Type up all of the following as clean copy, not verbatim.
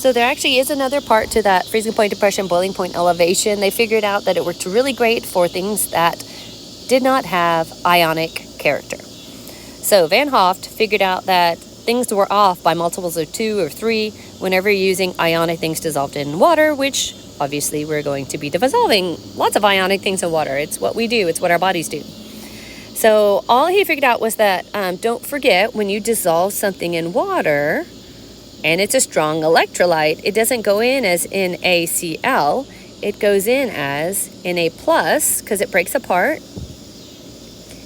So there actually is another part to that freezing point, depression, boiling point, elevation. They figured out that it worked really great for things that did not have ionic character. So Van Hoft figured out that things were off by multiples of 2 or 3 whenever you're using ionic things dissolved in water, which obviously we're going to be dissolving lots of ionic things in water. It's what we do. It's what our bodies do. So all he figured out was that don't forget, when you dissolve something in water and it's a strong electrolyte, it doesn't go in as NaCl. It goes in as Na plus because it breaks apart,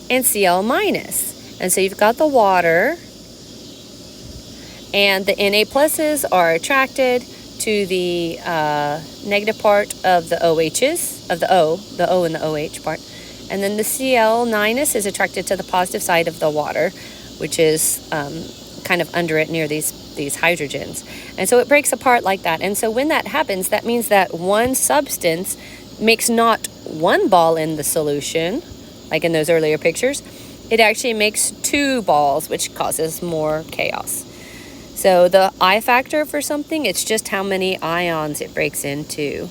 and Cl minus. And so you've got the water, and the Na pluses are attracted to the negative part of the OHs, of the O and the OH part. And then the Cl minus is attracted to the positive side of the water, which is kind of under it near these hydrogens. And so it breaks apart like that. And so when that happens, that means that one substance makes not one ball in the solution, like in those earlier pictures. It actually makes 2 balls, which causes more chaos. So the I factor for something, it's just how many ions it breaks into.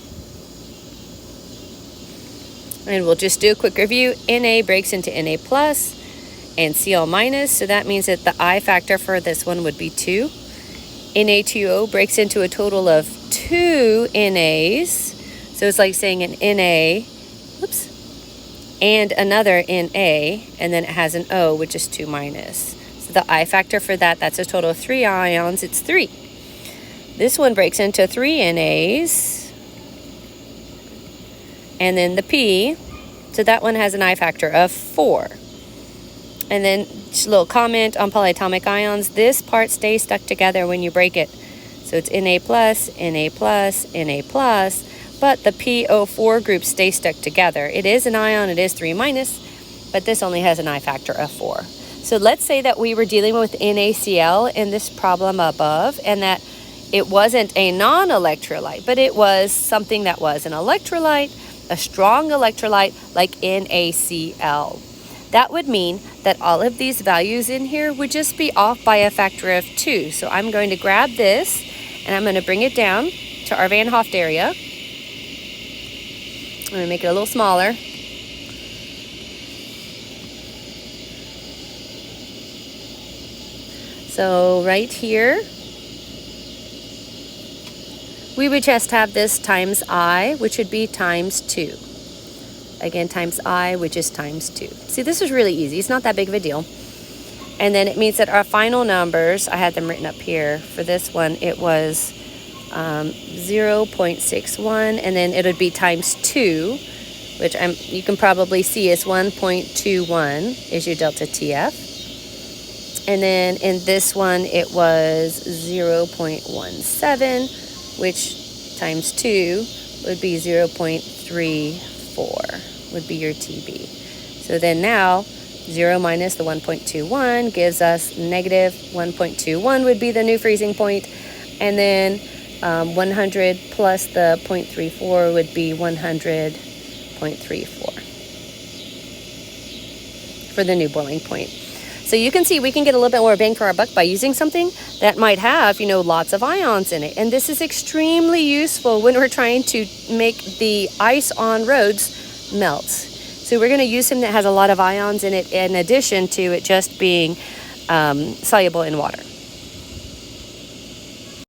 And we'll just do a quick review. Na breaks into Na plus and Cl minus, so that means that the I factor for this one would be 2. Na2O breaks into a total of 2 NAs, so it's like saying an Na, and another Na, and then it has an O, which is 2 minus. So the I factor for that, that's a total of 3 ions, it's 3. This one breaks into 3 NAs, and then the P, so that one has an I factor of 4. And then just a little comment on polyatomic ions. This part stays stuck together when you break it. So it's Na plus, Na plus, Na plus, but the PO4 group stays stuck together. It is an ion, it is 3 minus, but this only has an I factor of 4. So let's say that we were dealing with NaCl in this problem above, and that it wasn't a non-electrolyte, but it was something that was an electrolyte, a strong electrolyte like NaCl. That would mean that all of these values in here would just be off by a factor of 2. So I'm going to grab this and I'm going to bring it down to our Van Hoft area. I'm going to make it a little smaller. So right here, we would just have this times I, which would be times 2. Again, times I, which is times 2. See, this is really easy. It's not that big of a deal. And then it means that our final numbers, I had them written up here. For this one, it was 0.61, and then it would be times 2, which you can probably see is 1.21 is your delta TF. And then in this one, it was 0.17, which times 2 would be 0.34 would be your TB. So then now 0 minus the 1.21 gives us negative 1.21 would be the new freezing point, and then 100 plus the 0.34 would be 100.34 for the new boiling point. So you can see we can get a little bit more bang for our buck by using something that might have, lots of ions in it. And this is extremely useful when we're trying to make the ice on roads melt. So we're going to use something that has a lot of ions in it in addition to it just being soluble in water.